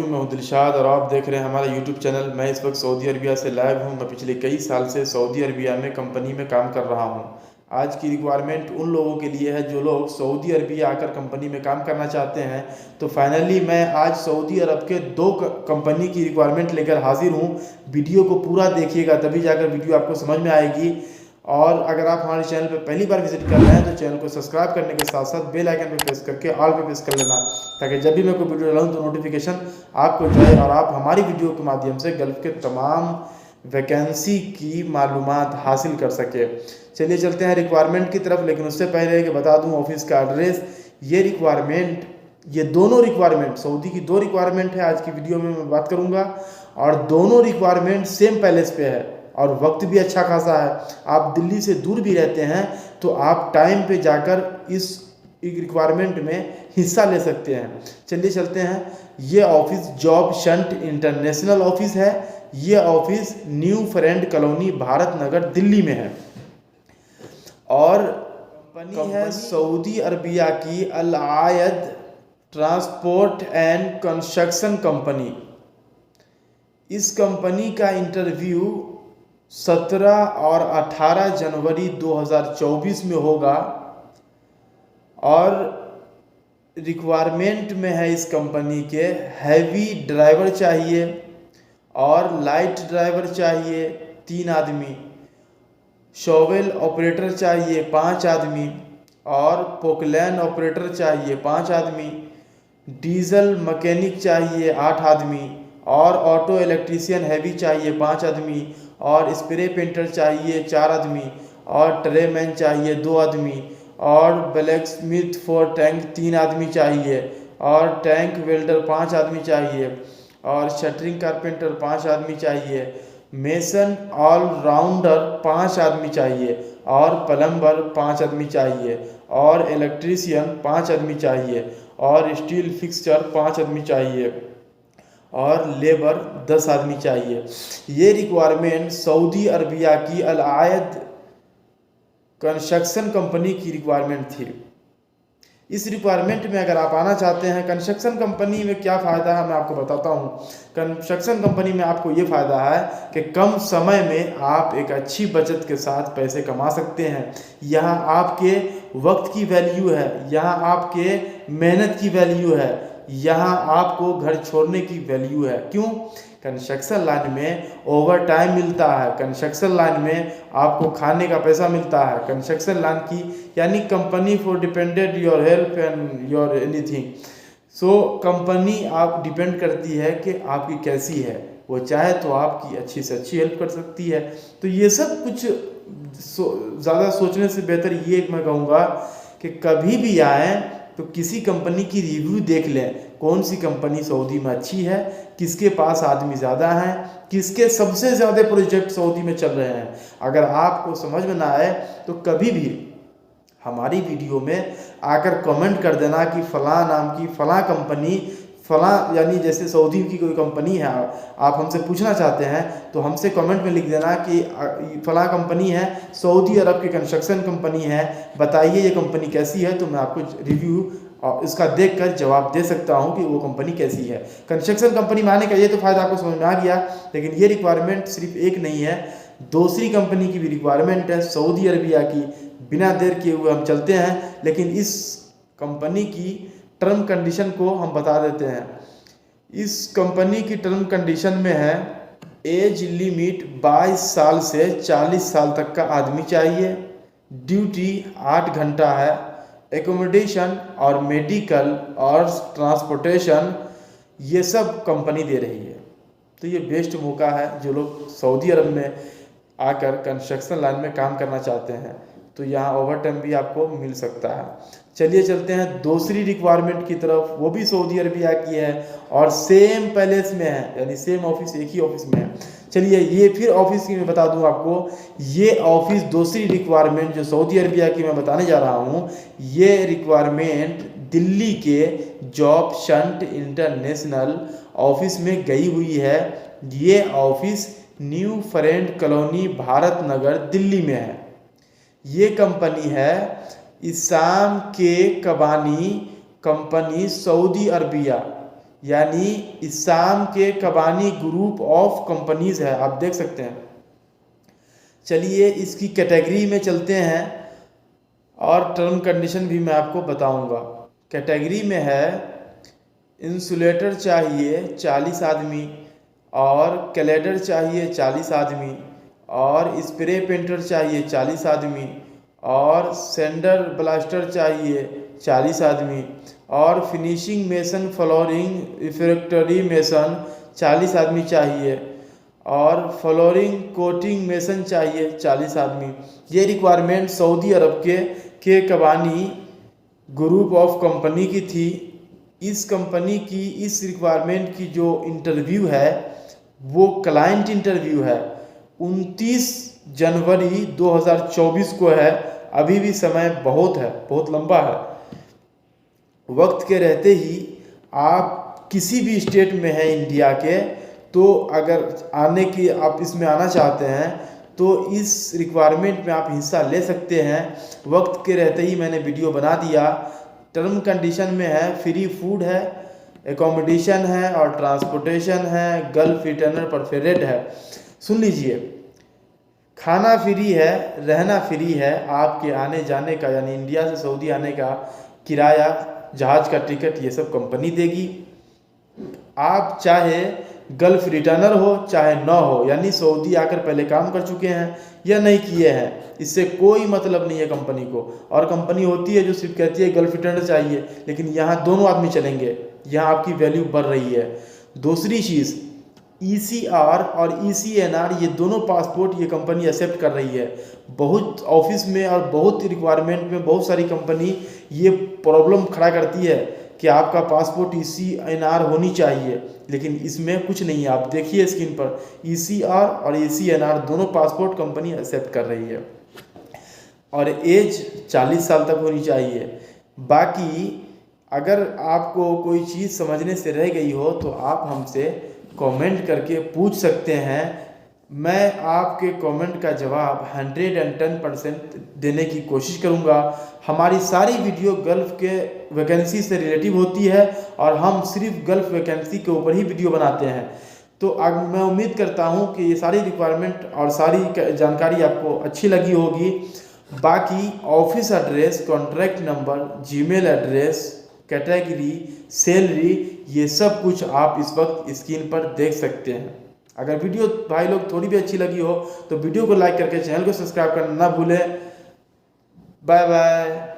मैं हूं दिलशाद और आप देख रहे हैं हमारा यूट्यूब चैनल। मैं इस वक्त सऊदी अरबिया से लाइव हूं। मैं पिछले कई साल से सऊदी अरबिया में कंपनी में काम कर रहा हूं। आज की रिक्वायरमेंट उन लोगों के लिए है जो लोग सऊदी अरबिया आकर कंपनी में काम करना चाहते हैं। तो फाइनली मैं आज सऊदी अरब के दो कंपनी की रिक्वायरमेंट लेकर हाजिर हूँ। वीडियो को पूरा देखिएगा, तभी जाकर वीडियो आपको समझ में आएगी। और अगर आप हमारे चैनल पर पहली बार विजिट कर रहे हैं तो चैनल को सब्सक्राइब करने के साथ साथ बेल आइकन पर प्रेस करके ऑल पे प्रेस कर लेना, ताकि जब भी मैं कोई वीडियो डालूं तो नोटिफिकेशन आपको जाए और आप हमारी वीडियो के माध्यम से गल्फ के तमाम वैकेंसी की मालूमात हासिल कर सके। चलिए चलते हैं रिक्वायरमेंट की तरफ, लेकिन उससे पहले कि बता दूं ऑफिस का एड्रेस। ये दोनों रिक्वायरमेंट सऊदी की दो रिक्वायरमेंट है आज की वीडियो में मैं बात करूंगा, और दोनों रिक्वायरमेंट सेम पैलेस पे है और वक्त भी अच्छा खासा है। आप दिल्ली से दूर भी रहते हैं तो आप टाइम पे जाकर इस रिक्वायरमेंट में हिस्सा ले सकते हैं। चलिए चलते हैं। ये office Job Shunt International office है। ये office New Friend Colony Bharat Nagar Delhi में है और कंपनी है सऊदी अरबिया की अल आयद ट्रांसपोर्ट एंड कंस्ट्रक्शन कंपनी। इस कंपनी का इंटरव्यू 17 और 18 जनवरी 2024 में होगा और रिक्वायरमेंट में है इस कंपनी के हैवी ड्राइवर चाहिए और लाइट ड्राइवर चाहिए 3 आदमी, शॉवेल ऑपरेटर चाहिए 5 आदमी और पोकलैन ऑपरेटर चाहिए 5 आदमी, डीजल मैकेनिक चाहिए 8 आदमी और ऑटो इलेक्ट्रीशियन हैवी चाहिए 5 आदमी और स्प्रे पेंटर चाहिए 4 आदमी और ट्रेमैन चाहिए 2 आदमी और ब्लैक स्मिथ फॉर टैंक 3 आदमी चाहिए और टैंक वेल्डर 5 आदमी चाहिए और शटरिंग कारपेंटर 5 आदमी चाहिए, मेसन ऑलराउंडर 5 आदमी चाहिए और प्लम्बर 5 आदमी चाहिए और इलेक्ट्रीशियन 5 आदमी चाहिए और स्टील फिक्सचर 5 आदमी चाहिए और लेबर 10 आदमी चाहिए। ये रिक्वायरमेंट सऊदी अरबिया की अल आयद कंस्ट्रक्शन कंपनी की रिक्वायरमेंट थी। इस रिक्वायरमेंट में अगर आप आना चाहते हैं, कंस्ट्रक्शन कंपनी में क्या फ़ायदा है मैं आपको बताता हूँ। कंस्ट्रक्शन कंपनी में आपको ये फ़ायदा है कि कम समय में आप एक अच्छी बचत के साथ पैसे कमा सकते हैं। यहाँ आपके वक्त की वैल्यू है, यहाँ आपके मेहनत की वैल्यू है, यहाँ आपको घर छोड़ने की वैल्यू है। क्यों? कंस्ट्रक्शन लाइन में ओवर टाइम मिलता है, कंस्ट्रक्शन लाइन में आपको खाने का पैसा मिलता है, कंस्ट्रक्शन लाइन की यानी company for depended your help and your anything. So company आप डिपेंड करती है कि आपकी कैसी है, वो चाहे तो आपकी अच्छी से अच्छी हेल्प कर सकती है। तो ये सब कुछ ज़्यादा सोचने से बेहतर ये मैं कहूँगा कि कभी भी आए तो किसी कंपनी की रिव्यू देख लें, कौन सी कंपनी सऊदी में अच्छी है, किसके पास आदमी ज़्यादा हैं, किसके सबसे ज़्यादा प्रोजेक्ट सऊदी में चल रहे हैं। अगर आपको समझ में ना आए तो कभी भी हमारी वीडियो में आकर कमेंट कर देना कि फ़लाँ नाम की फ़लाँ कंपनी फ़लाँ, यानी जैसे सऊदी की कोई कंपनी है आप हमसे पूछना चाहते हैं तो हमसे कमेंट में लिख देना कि फ़लाँ कंपनी है, सऊदी अरब की कंस्ट्रक्शन कंपनी है, बताइए ये कंपनी कैसी है। तो मैं आपको रिव्यू इसका देखकर जवाब दे सकता हूं कि वो कंपनी कैसी है। कंस्ट्रक्शन कंपनी में आने का ये तो फ़ायदा आपको समझ में आ गया, लेकिन ये रिक्वायरमेंट सिर्फ एक नहीं है, दूसरी कंपनी की भी रिक्वायरमेंट है सऊदी अरबिया की। बिना देर किए हुए हम चलते हैं, लेकिन इस कंपनी की टर्म कंडीशन को हम बता देते हैं। इस कंपनी की टर्म कंडीशन में है एज लिमिट 22 साल से 40 साल तक का आदमी चाहिए, ड्यूटी 8 घंटा है, एकोमोडेशन और मेडिकल और ट्रांसपोर्टेशन ये सब कंपनी दे रही है। तो ये बेस्ट मौका है जो लोग सऊदी अरब में आकर कंस्ट्रक्शन लाइन में काम करना चाहते हैं, तो यहाँ ओवर टाइम भी आपको मिल सकता है। चलिए चलते हैं दूसरी रिक्वायरमेंट की तरफ, वो भी सऊदी अरबिया की है और सेम पैलेस में है, यानी सेम ऑफिस, एक ही ऑफिस में है। चलिए ये फिर ऑफिस की मैं बता दूं आपको। ये ऑफिस दूसरी रिक्वायरमेंट जो सऊदी अरबिया की मैं बताने जा रहा हूँ, ये रिक्वायरमेंट दिल्ली के जॉब शंट इंटरनेशनल ऑफिस में गई हुई है। ये office New Friend Colony Bharat Nagar Delhi में है। ये कंपनी है इसाम के कबानी कंपनी सऊदी अरबिया। यानी इस्साम के कबानी ग्रुप ऑफ कंपनीज है, आप देख सकते हैं। चलिए इसकी कैटेगरी में चलते हैं और टर्म कंडीशन भी मैं आपको बताऊंगा। कैटेगरी में है इंसुलेटर चाहिए 40 आदमी, और कैलेडर चाहिए 40 आदमी, और स्प्रे पेंटर चाहिए 40 आदमी, और सेंडर ब्लास्टर चाहिए 40 आदमी, और finishing mason flooring refractory mason 40 आदमी चाहिए, और फ्लोरिंग कोटिंग मेसन चाहिए 40 आदमी। ये रिक्वायरमेंट सऊदी अरब के कबानी ग्रुप ऑफ कंपनी की थी। इस कंपनी की इस रिक्वायरमेंट की जो इंटरव्यू है वो क्लाइंट इंटरव्यू है, 29 जनवरी 2024 को है। अभी भी समय बहुत है, बहुत लंबा है। वक्त के रहते ही आप किसी भी स्टेट में हैं इंडिया के, तो अगर आने की आप इसमें आना चाहते हैं तो इस रिक्वायरमेंट में आप हिस्सा ले सकते हैं। वक्त के रहते ही मैंने वीडियो बना दिया। टर्म कंडीशन में है फ्री फूड है, एकोमोडेशन है और ट्रांसपोर्टेशन है, गल्फ रिटर्नर प्रेफरेड है। सुन लीजिए, खाना फ्री है, रहना फ्री है, आपके आने जाने का यानी इंडिया से सऊदी आने का किराया, जहाज़ का टिकट, ये सब कंपनी देगी। आप चाहे गल्फ रिटर्नर हो चाहे ना हो, यानी सऊदी आकर पहले काम कर चुके हैं या नहीं किए हैं, इससे कोई मतलब नहीं है कंपनी को। और कंपनी होती है जो सिर्फ कहती है गल्फ रिटर्नर चाहिए, लेकिन यहाँ दोनों आदमी चलेंगे, यहाँ आपकी वैल्यू बढ़ रही है। दूसरी चीज़, ECR और ECNR ये दोनों पासपोर्ट ये कंपनी एक्सेप्ट कर रही है। बहुत ऑफिस में और बहुत रिक्वायरमेंट में बहुत सारी कंपनी ये प्रॉब्लम खड़ा करती है कि आपका पासपोर्ट ECNR होनी चाहिए, लेकिन इसमें कुछ नहीं है। आप देखिए स्क्रीन पर, ECR और ECNR दोनों पासपोर्ट कंपनी एक्सेप्ट कर रही है, और एज 40 साल तक होनी चाहिए। बाकी अगर आपको कोई चीज़ समझने से रह गई हो तो आप हमसे कमेंट करके पूछ सकते हैं। मैं आपके कमेंट का जवाब 110% देने की कोशिश करूंगा। हमारी सारी वीडियो गल्फ़ के वैकेंसी से रिलेटिव होती है और हम सिर्फ गल्फ़ वैकेंसी के ऊपर ही वीडियो बनाते हैं। तो अब मैं उम्मीद करता हूं कि ये सारी रिक्वायरमेंट और सारी जानकारी आपको अच्छी लगी होगी। बाकी office address, contract number, Gmail address, category, salary, ये सब कुछ आप इस वक्त स्क्रीन पर देख सकते हैं। अगर वीडियो भाई लोग थोड़ी भी अच्छी लगी हो तो वीडियो को लाइक करके चैनल को सब्सक्राइब करना ना भूलें। Bye bye.